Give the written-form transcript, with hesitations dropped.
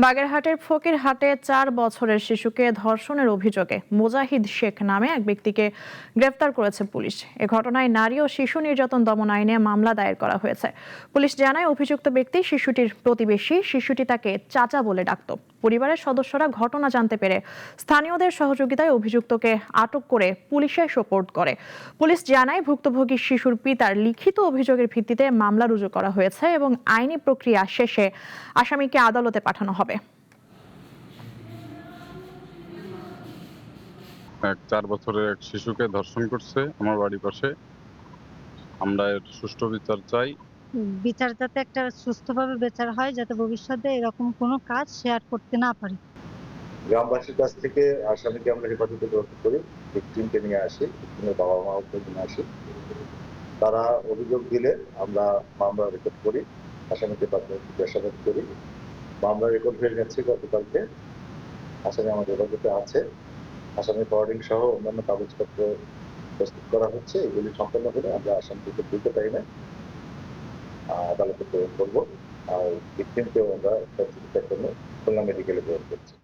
বাগেরহাটের ফকিরহাটে ৪ বছরের শিশুকে ধর্ষণের অভিযোগে মুজাহিদ শেখ নামে এক ব্যক্তিকে গ্রেফতার করেছে পুলিশ। এ ঘটনায় নারী ও শিশু নির্যাতন দমন আইনে মামলা দায়ের করা হয়েছে। পুলিশ জানায়, অভিযুক্ত ব্যক্তি শিশুটির প্রতিবেশী। শিশুটি তাকে চাচা বলে ডাকত। পরিবারের সদস্যরা ঘটনা জানতে পেরে স্থানীয়দের সহযোগিতায় অভিযুক্তকে আটক করে পুলিশে সোপর্দ করে। পুলিশ জানায়, ভুক্তভোগী শিশুর পিতার লিখিত অভিযোগের ভিত্তিতে মামলা রুজু করা হয়েছে এবং আইনি প্রক্রিয়া শেষে আসামিকে আদালতে পাঠানো হবে। ৪ বছরের এক শিশুকে ধর্ষণ করছে আমার বাড়ির পাশে। আমরা এর সুষ্ঠু বিচার চাই। বিচার যাতে একটা সুস্থভাবে বিচার হয়, যাতে ভবিষ্যতে এরকম কোনো কাজ সে আর করতে না পারে। গ্রামবাসীর কাছ থেকে আসামিকে আমরা হেফাজতে গ্রহণ করি, ভিকটিমকে নিয়ে আসি, ভিকটিমের বাবা মাকে নিয়ে আসি। তারা অভিযোগ দিলে আমরা মামলা রেকর্ড করি, আসামিকে জিজ্ঞাসাবাদ করি। মামলা রেকর্ড হয়ে গেছে গতকালকে। আসামি আমাদের হেফাজতে আছে। আসামি ফরওয়ার্ডিং সহ অন্যান্য কাগজপত্র প্রস্তুত করা হচ্ছে। এগুলি সম্পন্ন হলে আমরা আসামিকে দ্রুত টাইমে আদালতে প্রেরণ করবো। আর ভিকটিমকেও আমরা চিকিৎসার জন্য খুলনা মেডিকেলে প্রেরণ করছি।